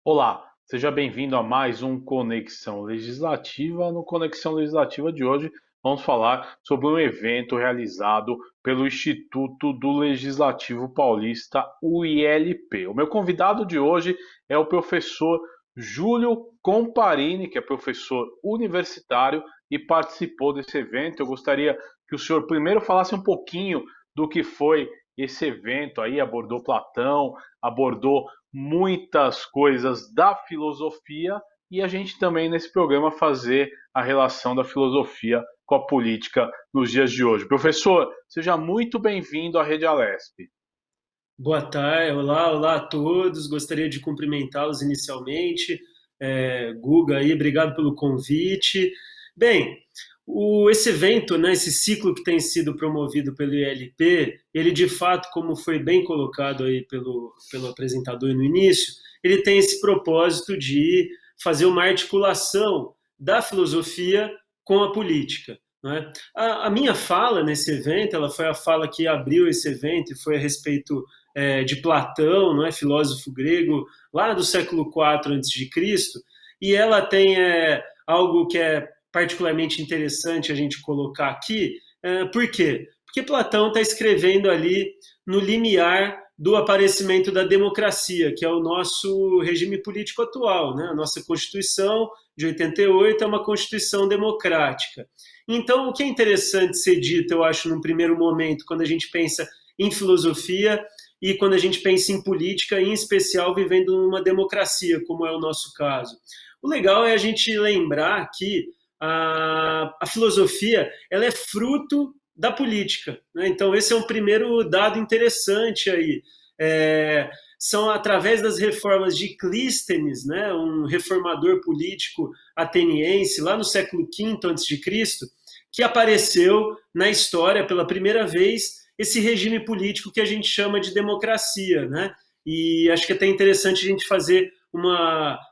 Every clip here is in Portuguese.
Olá, seja bem-vindo a mais um Conexão Legislativa. No Conexão Legislativa de hoje, vamos falar sobre um evento realizado pelo Instituto do Legislativo Paulista, o ILP. O meu convidado de hoje é o professor Júlio Comparini, que é professor universitário e participou desse evento. Eu gostaria que o senhor primeiro falasse um pouquinho do que foi esse evento aí, abordou Platão, abordou muitas coisas da filosofia e a gente também nesse programa fazer a relação da filosofia com a política nos dias de hoje. Professor, seja muito bem-vindo à Rede Alesp. Boa tarde, olá a todos. Gostaria de cumprimentá-los inicialmente. Guga aí, obrigado pelo convite. Bem, esse evento, né, esse ciclo que tem sido promovido pelo ILP, ele de fato, como foi bem colocado aí pelo apresentador no início, ele tem esse propósito de fazer uma articulação da filosofia com a política. Né? A minha fala nesse evento, ela foi a fala que abriu esse evento e foi a respeito de Platão, não é, filósofo grego, lá do século IV a.C., e ela tem algo que é particularmente interessante a gente colocar aqui. Por quê? Porque Platão está escrevendo ali no limiar do aparecimento da democracia, que é o nosso regime político atual, né? A nossa Constituição de 88 é uma Constituição democrática. Então, o que é interessante ser dito, eu acho, num primeiro momento, quando a gente pensa em filosofia, e quando a gente pensa em política, em especial vivendo numa democracia, como é o nosso caso. O legal é a gente lembrar que a filosofia ela é fruto da política. Né? Então, esse é um primeiro dado interessante aí. São através das reformas de Clístenes, né, um reformador político ateniense, lá no século V a.C., que apareceu na história pela primeira vez esse regime político que a gente chama de democracia, né? E acho que é até interessante a gente fazer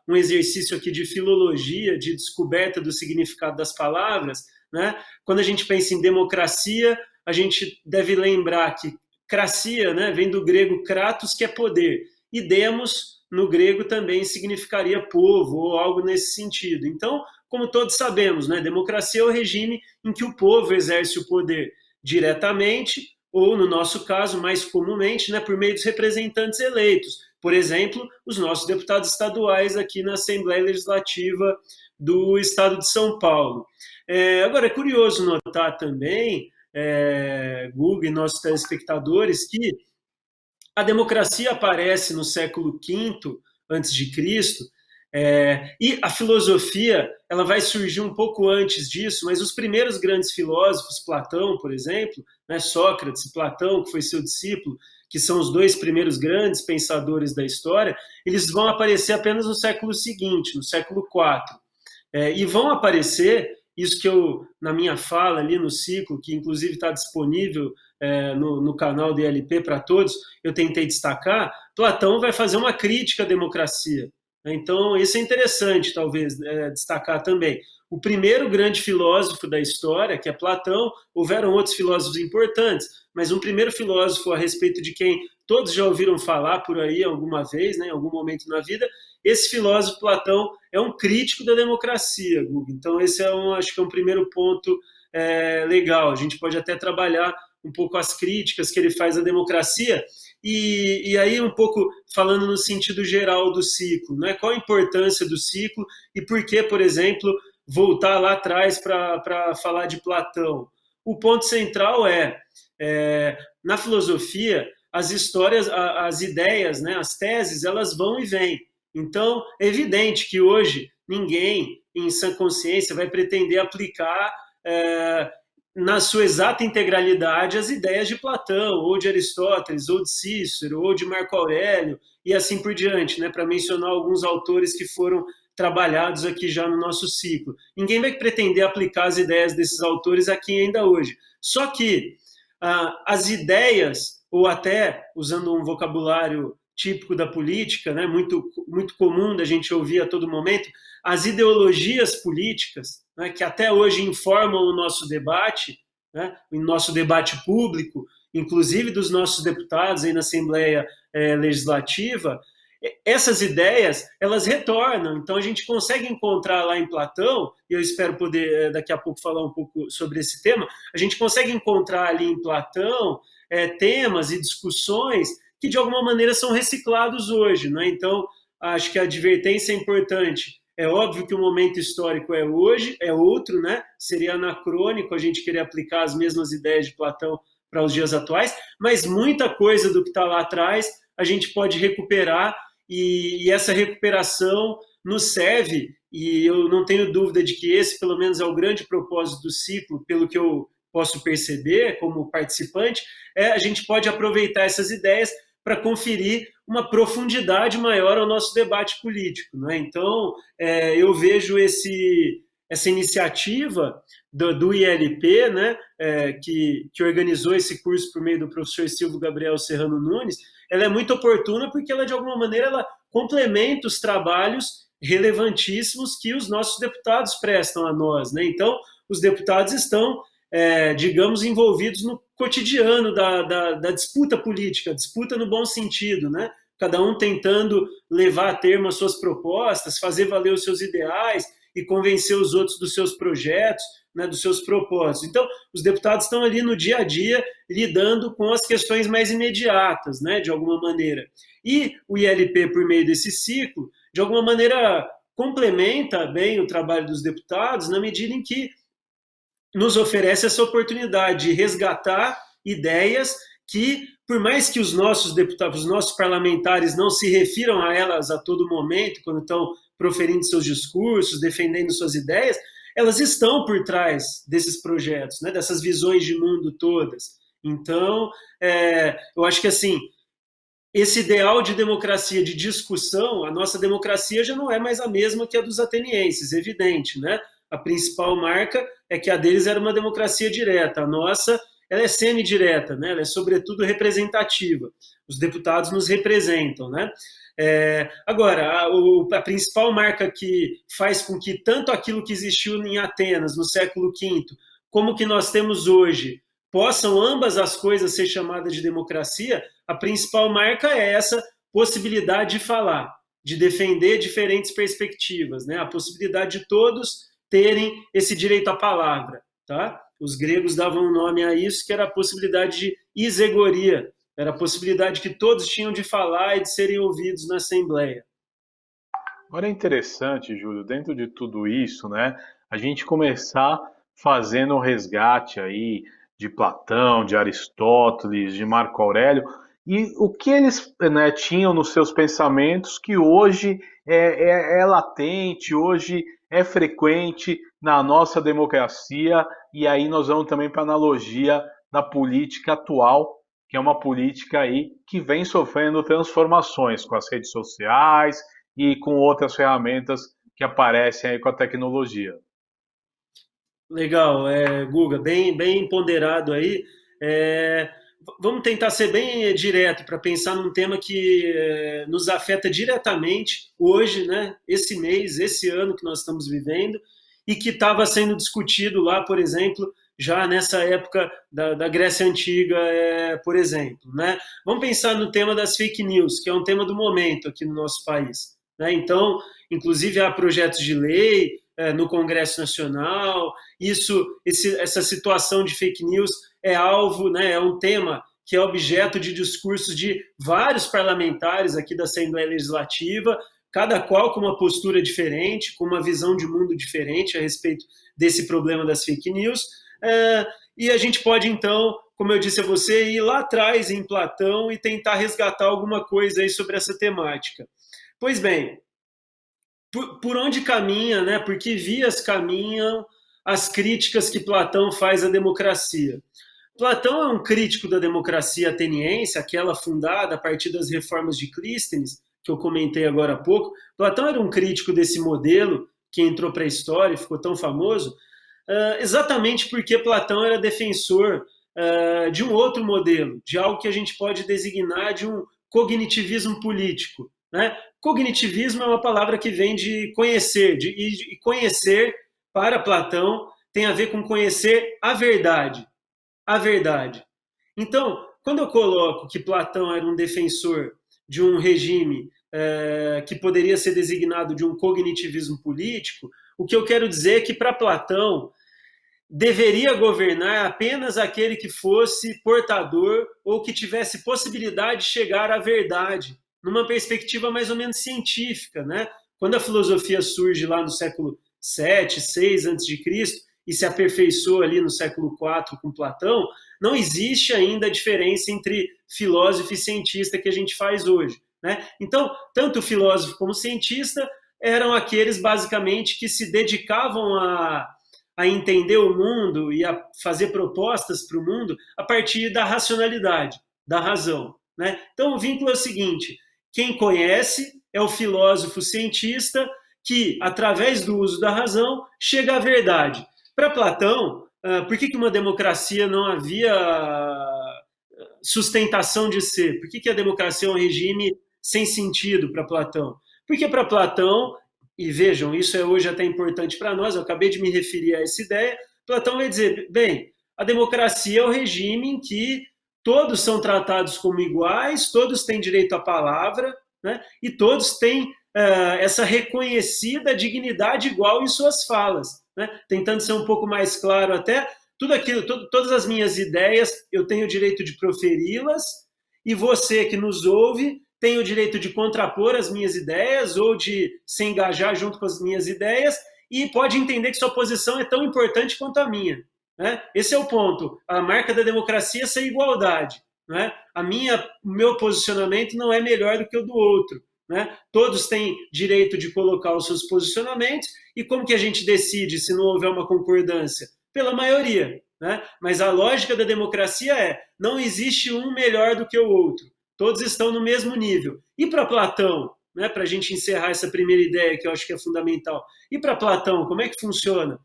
um exercício aqui de filologia, de descoberta do significado das palavras, né? Quando a gente pensa em democracia, a gente deve lembrar que cracia, né, vem do grego kratos, que é poder, e demos, no grego, também significaria povo, ou algo nesse sentido. Então, como todos sabemos, né, democracia é o regime em que o povo exerce o poder diretamente, ou, no nosso caso, mais comumente, né, por meio dos representantes eleitos. Por exemplo, os nossos deputados estaduais aqui na Assembleia Legislativa do Estado de São Paulo. Agora, é curioso notar também, Google e nossos telespectadores, que a democracia aparece no século V antes de Cristo, e a filosofia ela vai surgir um pouco antes disso, mas os primeiros grandes filósofos, Platão, por exemplo, né, Sócrates e Platão, que foi seu discípulo, que são os dois primeiros grandes pensadores da história, eles vão aparecer apenas no século seguinte, no século IV. E vão aparecer, isso que eu, na minha fala ali no ciclo, que inclusive está disponível no canal do ILP para todos, eu tentei destacar, Platão vai fazer uma crítica à democracia. Então, isso é interessante, talvez, destacar também. O primeiro grande filósofo da história, que é Platão, houveram outros filósofos importantes, mas um primeiro filósofo a respeito de quem todos já ouviram falar por aí alguma vez, né, em algum momento na vida, esse filósofo Platão é um crítico da democracia, Guga. Então, esse acho que é um primeiro ponto legal. A gente pode até trabalhar um pouco as críticas que ele faz à democracia, e aí um pouco falando no sentido geral do ciclo, né? Qual a importância do ciclo e por que, por exemplo, voltar lá atrás para falar de Platão? O ponto central na filosofia, as histórias, as ideias, né, as teses, elas vão e vêm. Então, é evidente que hoje ninguém, em sã consciência, vai pretender aplicar na sua exata integralidade as ideias de Platão, ou de Aristóteles, ou de Cícero, ou de Marco Aurélio, e assim por diante, né, para mencionar alguns autores que foram trabalhados aqui já no nosso ciclo. Ninguém vai pretender aplicar as ideias desses autores aqui ainda hoje. Só que as ideias, ou até, usando um vocabulário típico da política, né, muito, muito comum da gente ouvir a todo momento, as ideologias políticas, né, que até hoje informam o nosso debate, né, o nosso debate público, inclusive dos nossos deputados aí na Assembleia Legislativa, essas ideias, elas retornam. Então, a gente consegue encontrar lá em Platão, e eu espero poder daqui a pouco falar um pouco sobre esse tema, a gente consegue encontrar ali em Platão temas e discussões que, de alguma maneira, são reciclados hoje. Né? Então, acho que a advertência é importante. É óbvio que o momento histórico é hoje, é outro, né? Seria anacrônico a gente querer aplicar as mesmas ideias de Platão para os dias atuais, mas muita coisa do que está lá atrás a gente pode recuperar e essa recuperação nos serve, e eu não tenho dúvida de que esse, pelo menos, é o grande propósito do ciclo, pelo que eu posso perceber como participante, a gente pode aproveitar essas ideias para conferir uma profundidade maior ao nosso debate político. Né? Então, eu vejo essa iniciativa do ILP, né, que organizou esse curso por meio do professor Silvio Gabriel Serrano Nunes, ela é muito oportuna porque ela, de alguma maneira, ela complementa os trabalhos relevantíssimos que os nossos deputados prestam a nós. Né? Então, os deputados estão, digamos, envolvidos no cotidiano da disputa política, disputa no bom sentido, né? Cada um tentando levar a termo as suas propostas, fazer valer os seus ideais e convencer os outros dos seus projetos, né, dos seus propósitos. Então, os deputados estão ali no dia a dia lidando com as questões mais imediatas, né, de alguma maneira. E o ILP, por meio desse ciclo, de alguma maneira complementa bem o trabalho dos deputados na medida em que nos oferece essa oportunidade de resgatar ideias que, por mais que os nossos deputados, os nossos parlamentares não se refiram a elas a todo momento, quando estão proferindo seus discursos, defendendo suas ideias, elas estão por trás desses projetos, né, dessas visões de mundo todas. Então, eu acho que assim, esse ideal de democracia, de discussão, a nossa democracia já não é mais a mesma que a dos atenienses, evidente, né? A principal marca é que a deles era uma democracia direta, a nossa ela é semidireta, né? Ela é sobretudo representativa. Os deputados nos representam, né? Agora, a principal marca que faz com que tanto aquilo que existiu em Atenas no século V, como que nós temos hoje, possam ambas as coisas ser chamadas de democracia, a principal marca é essa possibilidade de falar, de defender diferentes perspectivas, né? A possibilidade de todos terem esse direito à palavra, tá? Os gregos davam um nome a isso, que era a possibilidade de isegoria, era a possibilidade que todos tinham de falar e de serem ouvidos na Assembleia. Agora é interessante, Júlio, dentro de tudo isso, né, a gente começar fazendo o resgate aí de Platão, de Aristóteles, de Marco Aurélio, e o que eles, né, tinham nos seus pensamentos que hoje é latente, hoje é frequente na nossa democracia, e aí nós vamos também para a analogia da política atual, que é uma política aí que vem sofrendo transformações com as redes sociais e com outras ferramentas que aparecem aí com a tecnologia. Legal, Guga, bem ponderado aí. Vamos tentar ser bem direto para pensar num tema que nos afeta diretamente hoje, né? Esse mês, esse ano que nós estamos vivendo, e que estava sendo discutido lá, por exemplo, já nessa época da Grécia Antiga, por exemplo. Né? Vamos pensar no tema das fake news, que é um tema do momento aqui no nosso país. Né? Então, inclusive, há projetos de lei no Congresso Nacional, essa situação de fake news é alvo, né, é um tema que é objeto de discursos de vários parlamentares aqui da Assembleia Legislativa, cada qual com uma postura diferente, com uma visão de mundo diferente a respeito desse problema das fake news. E a gente pode, então, como eu disse a você, ir lá atrás em Platão e tentar resgatar alguma coisa aí sobre essa temática. Pois bem, por onde caminha, né? Por que vias caminham as críticas que Platão faz à democracia? Platão é um crítico da democracia ateniense, aquela fundada a partir das reformas de Clístenes, que eu comentei agora há pouco. Platão era um crítico desse modelo que entrou para a história e ficou tão famoso, exatamente porque Platão era defensor de um outro modelo, de algo que a gente pode designar de um cognitivismo político. Né? Cognitivismo é uma palavra que vem de conhecer, e conhecer, para Platão, tem a ver com conhecer a verdade. A verdade. Então, quando eu coloco que Platão era um defensor de um regime que poderia ser designado de um cognitivismo político, o que eu quero dizer é que, para Platão, deveria governar apenas aquele que fosse portador ou que tivesse possibilidade de chegar à verdade, numa perspectiva mais ou menos científica, né? Quando a filosofia surge lá no século 7, 6 a.C., e se aperfeiçoa ali no século 4 com Platão, não existe ainda a diferença entre filósofo e cientista que a gente faz hoje, né? Então, tanto filósofo como cientista eram aqueles, basicamente, que se dedicavam a entender o mundo e a fazer propostas para o mundo a partir da racionalidade, da razão, né? Então, o vínculo é o seguinte: quem conhece é o filósofo cientista que, através do uso da razão, chega à verdade. Para Platão, por que uma democracia não havia sustentação de ser? Por que a democracia é um regime sem sentido para Platão? Porque para Platão, e vejam, isso é hoje até importante para nós, eu acabei de me referir a essa ideia, Platão vai dizer, bem, a democracia é o regime em que todos são tratados como iguais, todos têm direito à palavra, né, e todos têm essa reconhecida dignidade igual em suas falas, né? Tentando ser um pouco mais claro até, tudo aquilo, todas as minhas ideias, eu tenho o direito de proferi-las, e você que nos ouve tem o direito de contrapor as minhas ideias ou de se engajar junto com as minhas ideias e pode entender que sua posição é tão importante quanto a minha, né? Esse é o ponto. A marca da democracia é ser igualdade, né? O meu posicionamento não é melhor do que o do outro, né? Todos têm direito de colocar os seus posicionamentos e como que a gente decide se não houver uma concordância? Pela maioria, né? Mas a lógica da democracia é não existe um melhor do que o outro. Todos estão no mesmo nível. E para Platão, né, para a gente encerrar essa primeira ideia que eu acho que é fundamental, e para Platão, como é que funciona?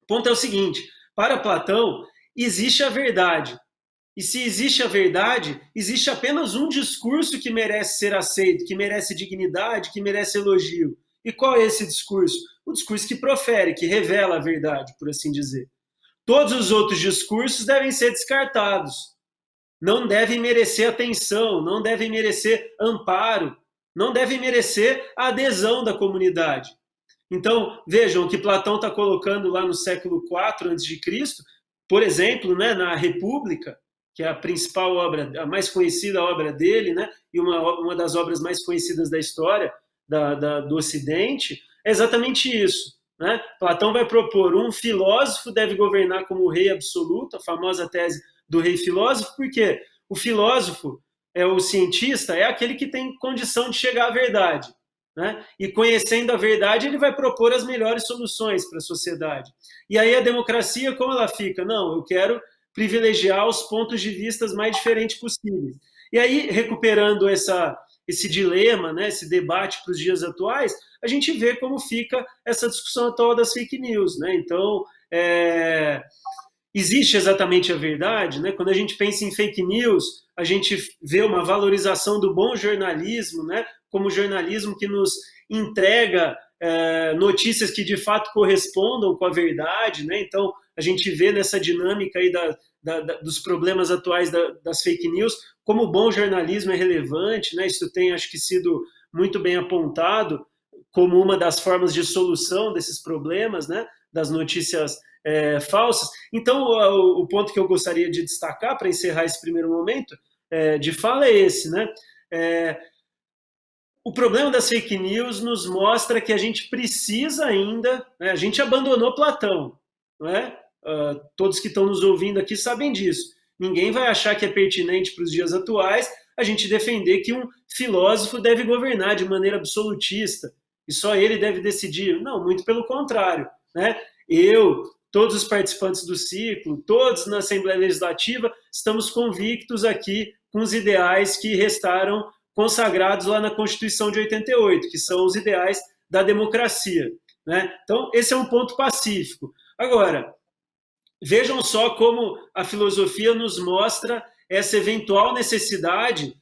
O ponto é o seguinte, para Platão, existe a verdade. E se existe a verdade, existe apenas um discurso que merece ser aceito, que merece dignidade, que merece elogio. E qual é esse discurso? O discurso que profere, que revela a verdade, por assim dizer. Todos os outros discursos devem ser descartados. Não devem merecer atenção, não devem merecer amparo, não devem merecer a adesão da comunidade. Então, vejam o que Platão está colocando lá no século IV a.C., por exemplo, né, na República, que é a principal obra, a mais conhecida obra dele, né, e uma das obras mais conhecidas da história do Ocidente, é exatamente isso. Né? Platão vai propor um filósofo deve governar como rei absoluto, a famosa tese do rei filósofo, porque o filósofo, o cientista, é aquele que tem condição de chegar à verdade. Né? E conhecendo a verdade, ele vai propor as melhores soluções para a sociedade. E aí a democracia, como ela fica? Não, eu quero privilegiar os pontos de vista mais diferentes possíveis. E aí, recuperando esse dilema, né, esse debate para os dias atuais, a gente vê como fica essa discussão atual das fake news. Né? Então, existe exatamente a verdade? Né? Quando a gente pensa em fake news, a gente vê uma valorização do bom jornalismo, né? Como jornalismo que nos entrega notícias que de fato correspondam com a verdade. Né? Então, a gente vê nessa dinâmica aí dos problemas atuais das fake news, como o bom jornalismo é relevante, né? Isso tem, acho que, sido muito bem apontado como uma das formas de solução desses problemas, né? Das notícias falsas. Então, o ponto que eu gostaria de destacar para encerrar esse primeiro momento de fala é esse, né? O problema das fake news nos mostra que a gente precisa ainda, né? A gente abandonou Platão, não é? Todos que estão nos ouvindo aqui sabem disso. Ninguém vai achar que é pertinente para os dias atuais a gente defender que um filósofo deve governar de maneira absolutista e só ele deve decidir. Não, muito pelo contrário. Né? Todos os participantes do ciclo, todos na Assembleia Legislativa, estamos convictos aqui com os ideais que restaram consagrados lá na Constituição de 88, que são os ideais da democracia. Né? Então, esse é um ponto pacífico. Agora, vejam só como a filosofia nos mostra essa eventual necessidade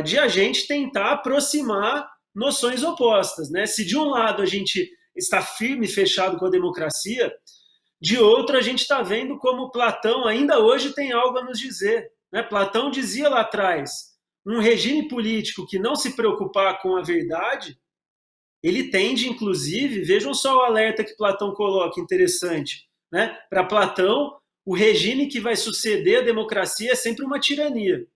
de a gente tentar aproximar noções opostas. Né? Se de um lado a gente está firme e fechado com a democracia, de outro a gente está vendo como Platão ainda hoje tem algo a nos dizer. Né? Platão dizia lá atrás, um regime político que não se preocupar com a verdade, ele tende, inclusive, vejam só o alerta que Platão coloca, interessante, né? Para Platão, o regime que vai suceder a democracia é sempre uma tirania.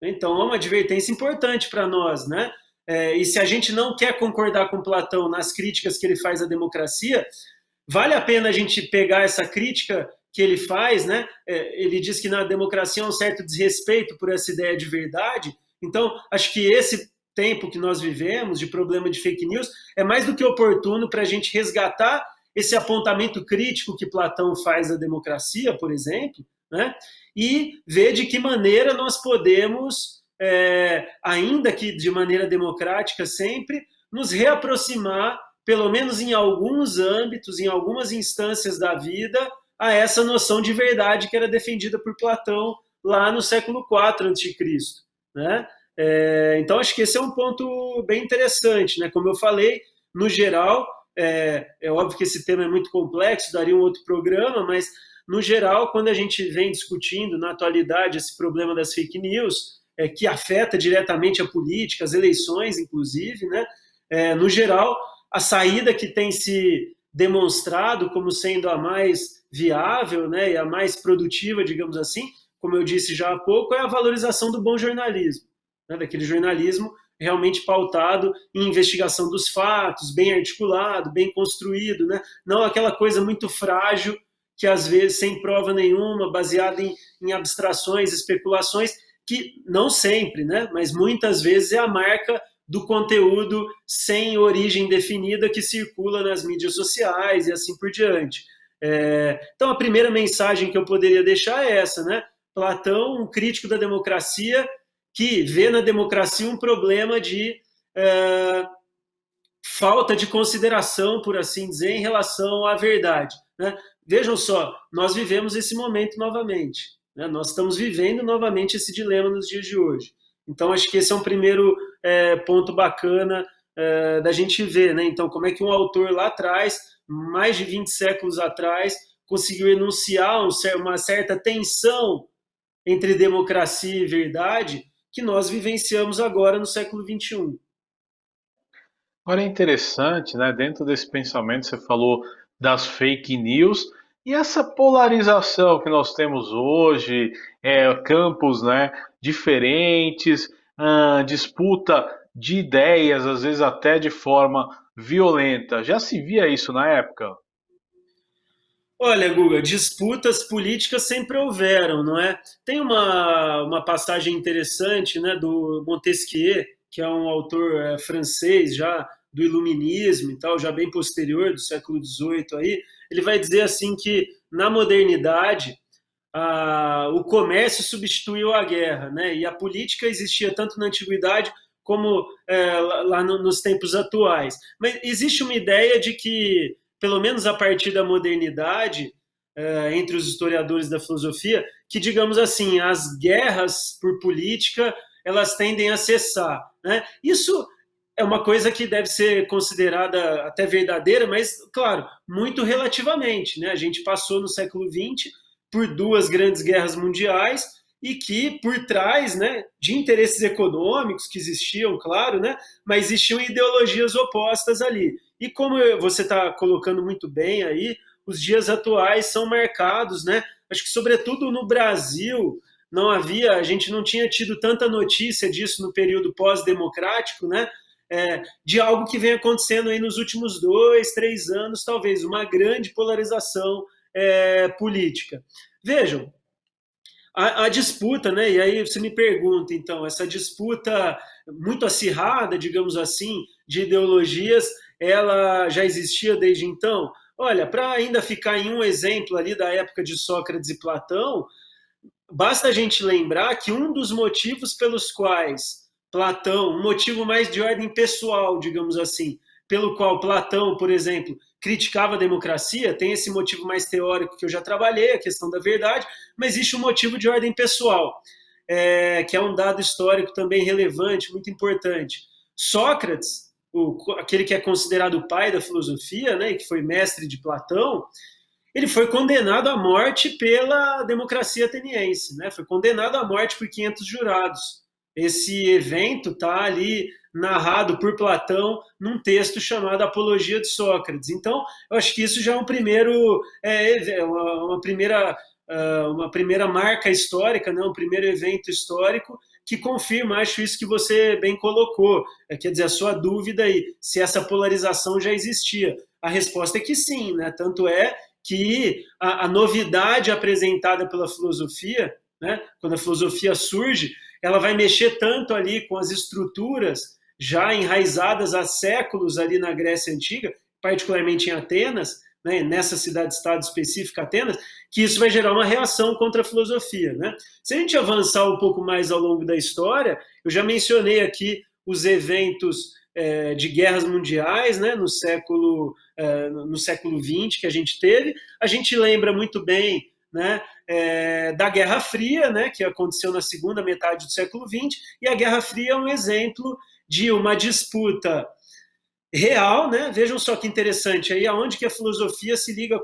Então, é uma advertência importante para nós, né? E se a gente não quer concordar com Platão nas críticas que ele faz à democracia, vale a pena a gente pegar essa crítica que ele faz, né? Ele diz que na democracia há um certo desrespeito por essa ideia de verdade. Então, acho que esse tempo que nós vivemos de problema de fake news é mais do que oportuno para a gente resgatar esse apontamento crítico que Platão faz à democracia, por exemplo, né? E ver de que maneira nós podemos, ainda que de maneira democrática sempre, nos reaproximar, pelo menos em alguns âmbitos, em algumas instâncias da vida, a essa noção de verdade que era defendida por Platão lá no século IV a.C., né? Então, acho que esse é um ponto bem interessante, né? Como eu falei, no geral, é óbvio que esse tema é muito complexo, daria um outro programa, mas, no geral, quando a gente vem discutindo na atualidade esse problema das fake news, que afeta diretamente a política, as eleições, inclusive, né? No geral, a saída que tem se demonstrado como sendo a mais viável, né, e a mais produtiva, digamos assim, como eu disse já há pouco, é a valorização do bom jornalismo, né, daquele jornalismo realmente pautado em investigação dos fatos, bem articulado, bem construído, né, não aquela coisa muito frágil que às vezes sem prova nenhuma, baseada em abstrações, especulações, que não sempre, né, mas muitas vezes é a marca do conteúdo sem origem definida que circula nas mídias sociais e assim por diante. Então, a primeira mensagem que eu poderia deixar é essa, né? Platão, um crítico da democracia, que vê na democracia um problema de falta de consideração, por assim dizer, em relação à verdade, né? Vejam só, nós vivemos esse momento novamente, né? Nós estamos vivendo novamente esse dilema nos dias de hoje. Então, acho que esse é um primeiro ponto bacana da gente ver, né? Então, como é que um autor lá atrás, mais de 20 séculos atrás, conseguiu enunciar uma certa tensão entre democracia e verdade que nós vivenciamos agora no século XXI. Agora é interessante, né? Dentro desse pensamento, você falou das fake news e essa polarização que nós temos hoje, campos, né, diferentes, disputa de ideias, às vezes até de forma violenta. Já se via isso na época? Olha, Guga, disputas políticas sempre houveram, não é? Tem uma passagem interessante, né, do Montesquieu, que é um autor francês já do Iluminismo e tal, já bem posterior, do século XVIII aí. Ele vai dizer assim que na modernidade o comércio substituiu a guerra, né? E a política existia tanto na antiguidade como lá nos tempos atuais. Mas existe uma ideia de que, pelo menos a partir da modernidade, entre os historiadores da filosofia, que, digamos assim, as guerras por política, elas tendem a cessar, né? Isso é uma coisa que deve ser considerada até verdadeira, mas, claro, muito relativamente, né? A gente passou no século XX por duas grandes guerras mundiais e que por trás, né, de interesses econômicos que existiam, claro, né, mas existiam ideologias opostas ali. E como você está colocando muito bem aí, os dias atuais são marcados, né, acho que sobretudo no Brasil, a gente não tinha tido tanta notícia disso no período pós-democrático, né, de algo que vem acontecendo aí nos últimos 2, 3 anos, talvez, uma grande polarização política. Vejam, a disputa, né? E aí você me pergunta, então, essa disputa muito acirrada, digamos assim, de ideologias, ela já existia desde então? Olha, para ainda ficar em um exemplo ali da época de Sócrates e Platão, basta a gente lembrar que um dos motivos pelos quais Platão, um motivo mais de ordem pessoal, digamos assim, pelo qual Platão, por exemplo, criticava a democracia, tem esse motivo mais teórico que eu já trabalhei, a questão da verdade, mas existe um motivo de ordem pessoal, que é um dado histórico também relevante, muito importante. Sócrates, aquele que é considerado o pai da filosofia, né, que foi mestre de Platão, ele foi condenado à morte pela democracia ateniense, né? Foi condenado à morte por 500 jurados. esse evento está ali narrado por Platão num texto chamado Apologia de Sócrates. Então, eu acho que isso já é um primeiro, uma primeira marca histórica, né? Um primeiro evento histórico que confirma, acho isso que você bem colocou, quer dizer, a sua dúvida aí, se essa polarização já existia. A resposta é que sim, né? Tanto é que a novidade apresentada pela filosofia, né? Quando a filosofia surge, ela vai mexer tanto ali com as estruturas já enraizadas há séculos ali na Grécia Antiga, particularmente em Atenas, né, nessa cidade-estado específica, Atenas, que isso vai gerar uma reação contra a filosofia. Né? Se a gente avançar um pouco mais ao longo da história, eu já mencionei aqui os eventos de guerras mundiais, né, no século XX que a gente lembra muito bem, né, da Guerra Fria, né, que aconteceu na segunda metade do século XX, e a Guerra Fria é um exemplo de uma disputa real, né? Vejam só que interessante aí, aonde que a filosofia se liga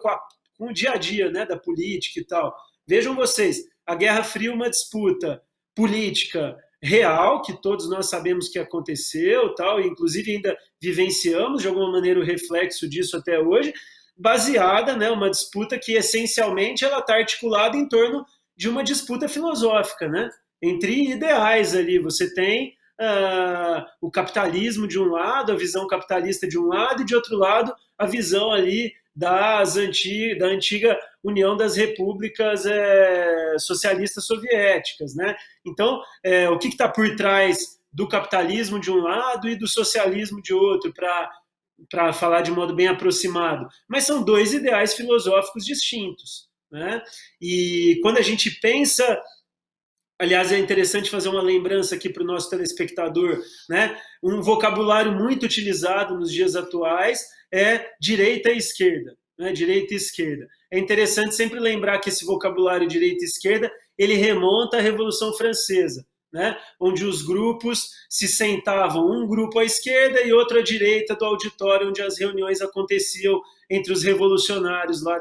com o dia a dia, né, da política e tal. Vejam vocês, a Guerra Fria é uma disputa política real, que todos nós sabemos que aconteceu, tal, e inclusive ainda vivenciamos de alguma maneira o reflexo disso até hoje, baseada, né, uma disputa que essencialmente ela está articulada em torno de uma disputa filosófica, né, entre ideais ali. Você tem o capitalismo de um lado, a visão capitalista de um lado, e de outro lado a visão ali da antiga União das Repúblicas Socialistas Soviéticas, né? Então, o que está por trás do capitalismo de um lado e do socialismo de outro, para falar de modo bem aproximado? Mas são dois ideais filosóficos distintos, né? E quando a gente pensa... Aliás, é interessante fazer uma lembrança aqui para o nosso telespectador, né? Um vocabulário muito utilizado nos dias atuais é direita e esquerda, né? Direita e esquerda. É interessante sempre lembrar que esse vocabulário direita e esquerda, ele remonta à Revolução Francesa, né? Onde os grupos se sentavam, um grupo à esquerda e outro à direita do auditório onde as reuniões aconteciam entre os revolucionários lá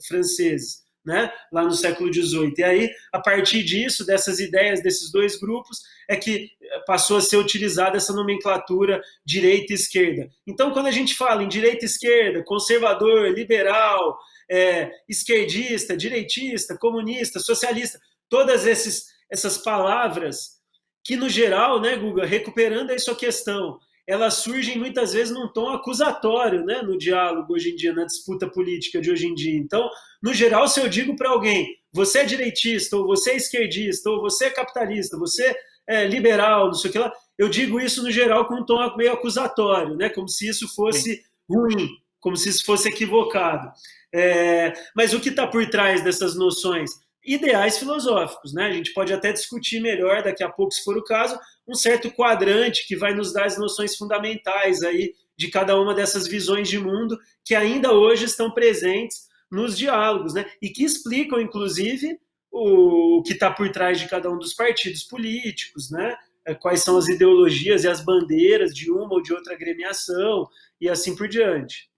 franceses. Né, lá no século XVIII. E aí, a partir disso, dessas ideias desses dois grupos, é que passou a ser utilizada essa nomenclatura direita e esquerda. Então, quando a gente fala em direita e esquerda, conservador, liberal, esquerdista, direitista, comunista, socialista, todas essas palavras que, no geral, né, Guga, recuperando aí sua questão, elas surgem muitas vezes num tom acusatório, né, no diálogo hoje em dia, na disputa política de hoje em dia. Então, no geral, se eu digo para alguém, você é direitista, ou você é esquerdista, ou você é capitalista, você é liberal, não sei o que lá, eu digo isso no geral com um tom meio acusatório, né, como se isso fosse ruim, como se isso fosse equivocado. Mas o que está por trás dessas noções? Ideais filosóficos, né? A gente pode até discutir melhor daqui a pouco, se for o caso, um certo quadrante que vai nos dar as noções fundamentais aí de cada uma dessas visões de mundo que ainda hoje estão presentes nos diálogos, né? E que explicam, inclusive, o que está por trás de cada um dos partidos políticos, né? Quais são as ideologias e as bandeiras de uma ou de outra agremiação e assim por diante.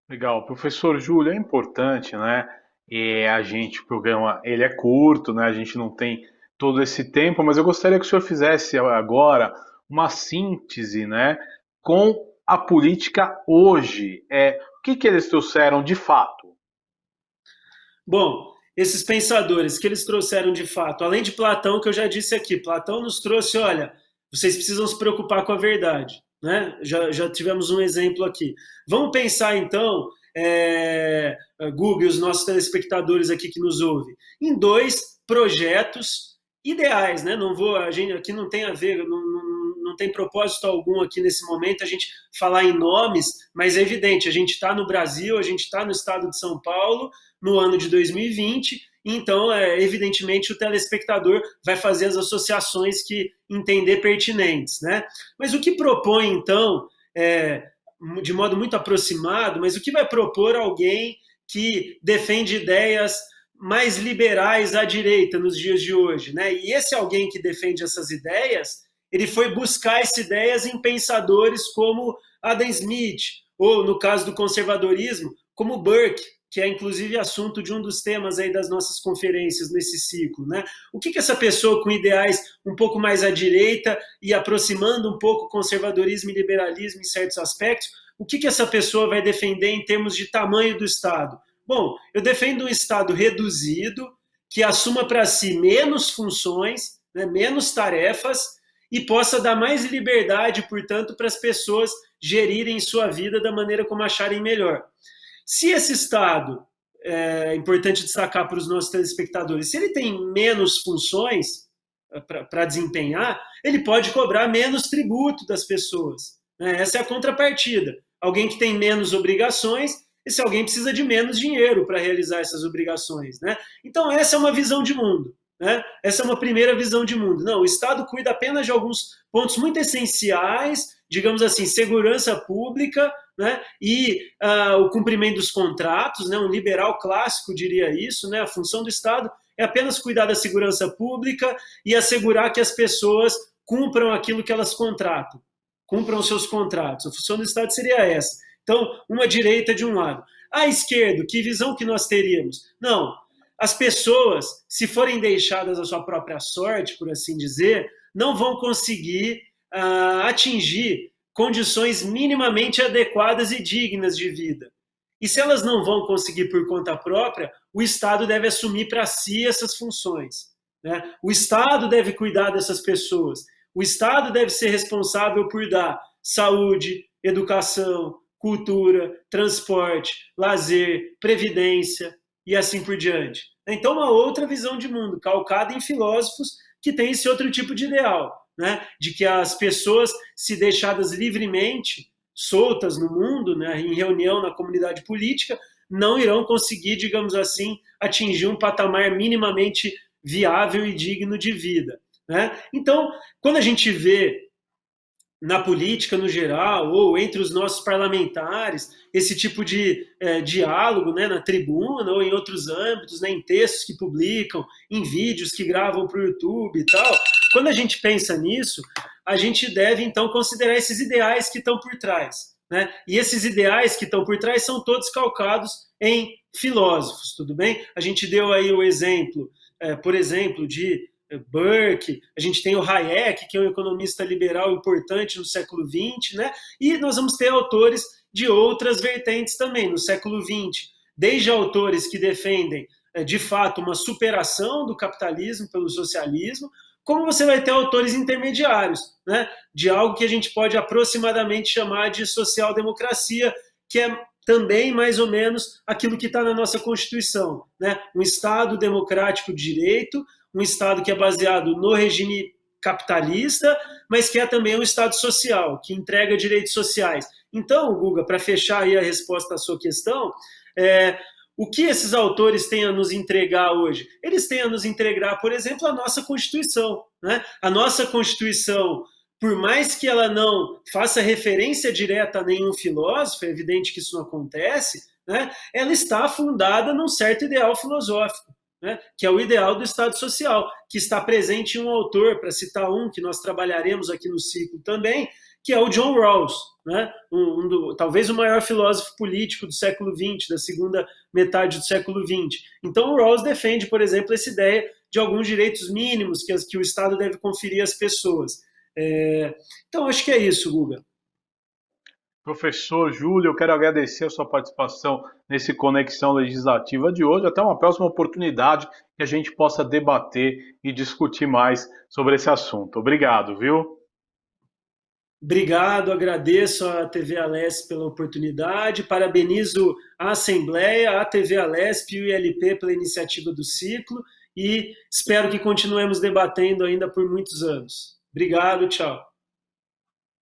Legal. Professor Júlio, é importante, né? O programa, ele é curto, né? A gente não tem todo esse tempo, mas eu gostaria que o senhor fizesse agora uma síntese, né? Com a política hoje. O que eles trouxeram de fato? Bom, esses pensadores que eles trouxeram de fato, além de Platão, que eu já disse aqui, Platão nos trouxe, olha, vocês precisam se preocupar com a verdade, né? Já tivemos um exemplo aqui. Vamos pensar então, Google e os nossos telespectadores aqui que nos ouvem, em dois projetos ideais, né? A gente aqui não tem a ver, não tem propósito algum aqui nesse momento a gente falar em nomes, mas é evidente, a gente está no Brasil, a gente está no estado de São Paulo, no ano de 2020, então, evidentemente, o telespectador vai fazer as associações que entender pertinentes, né? Mas o que propõe, então, de modo muito aproximado, mas o que vai propor alguém que defende ideias mais liberais à direita nos dias de hoje, né? E esse alguém que defende essas ideias, ele foi buscar essas ideias em pensadores como Adam Smith, ou, no caso do conservadorismo, como Burke, que é inclusive assunto de um dos temas aí das nossas conferências nesse ciclo, né? O que essa pessoa com ideais um pouco mais à direita e aproximando um pouco o conservadorismo e liberalismo em certos aspectos, o que essa pessoa vai defender em termos de tamanho do Estado? Bom, eu defendo um Estado reduzido, que assuma para si menos funções, né, menos tarefas, e possa dar mais liberdade, portanto, para as pessoas gerirem sua vida da maneira como acharem melhor. Se esse Estado, é importante destacar para os nossos telespectadores, se ele tem menos funções para desempenhar, ele pode cobrar menos tributo das pessoas. Né? Essa é a contrapartida. Alguém que tem menos obrigações, esse alguém precisa de menos dinheiro para realizar essas obrigações. Né? Então, essa é uma visão de mundo. Né? Essa é uma primeira visão de mundo. Não, o Estado cuida apenas de alguns pontos muito essenciais, digamos assim, segurança pública, né? E o cumprimento dos contratos, né? Um liberal clássico diria isso, né? A função do Estado é apenas cuidar da segurança pública e assegurar que as pessoas cumpram aquilo que elas contratam, cumpram os seus contratos. A função do Estado seria essa. Então, uma direita de um lado. À esquerda, que visão que nós teríamos? Não, as pessoas, se forem deixadas à sua própria sorte, por assim dizer, não vão conseguir atingir condições minimamente adequadas e dignas de vida. E se elas não vão conseguir por conta própria, o Estado deve assumir para si essas funções. Né? O Estado deve cuidar dessas pessoas. O Estado deve ser responsável por dar saúde, educação, cultura, transporte, lazer, previdência e assim por diante. Então, uma outra visão de mundo, calcada em filósofos que têm esse outro tipo de ideal, né? De que as pessoas, se deixadas livremente, soltas no mundo, né, em reunião na comunidade política, não irão conseguir, digamos assim, atingir um patamar minimamente viável e digno de vida. Né? Então, quando a gente vê na política no geral, ou entre os nossos parlamentares, esse tipo de diálogo, né, na tribuna ou em outros âmbitos, né, em textos que publicam, em vídeos que gravam para o YouTube e tal, quando a gente pensa nisso, a gente deve então considerar esses ideais que estão por trás. Né? E esses ideais que estão por trás são todos calcados em filósofos, tudo bem? A gente deu aí o exemplo, por exemplo, de Burke, a gente tem o Hayek, que é um economista liberal importante no século XX, né? E nós vamos ter autores de outras vertentes também no século XX, desde autores que defendem, de fato, uma superação do capitalismo pelo socialismo, como você vai ter autores intermediários, né? De algo que a gente pode aproximadamente chamar de social-democracia, que é também mais ou menos aquilo que está na nossa Constituição, né? Um Estado democrático de direito, um Estado que é baseado no regime capitalista, mas que é também um Estado social, que entrega direitos sociais. Então, Guga, para fechar aí a resposta à sua questão, o que esses autores têm a nos entregar hoje? Eles têm a nos entregar, por exemplo, a nossa Constituição. Né? A nossa Constituição, por mais que ela não faça referência direta a nenhum filósofo, é evidente que isso não acontece, né? Ela está fundada num certo ideal filosófico. Né, que é o ideal do Estado social, que está presente em um autor, para citar um que nós trabalharemos aqui no ciclo também, que é o John Rawls, né, talvez o maior filósofo político do século XX, da segunda metade do século XX. Então o Rawls defende, por exemplo, essa ideia de alguns direitos mínimos que o Estado deve conferir às pessoas. Então acho que é isso, Guga. Professor Júlio, eu quero agradecer a sua participação nesse Conexão Legislativa de hoje. Até uma próxima oportunidade que a gente possa debater e discutir mais sobre esse assunto. Obrigado, viu? Obrigado, agradeço à TV Alesp pela oportunidade, parabenizo a Assembleia, a TV Alesp e o ILP pela iniciativa do ciclo e espero que continuemos debatendo ainda por muitos anos. Obrigado, tchau.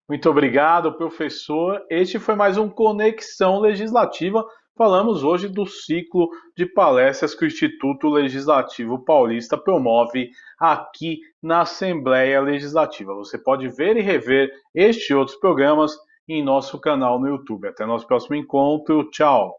Muito obrigado, professor. Este foi mais um Conexão Legislativa. Falamos hoje do ciclo de palestras que o Instituto Legislativo Paulista promove aqui na Assembleia Legislativa. Você pode ver e rever este e outros programas em nosso canal no YouTube. Até nosso próximo encontro. Tchau.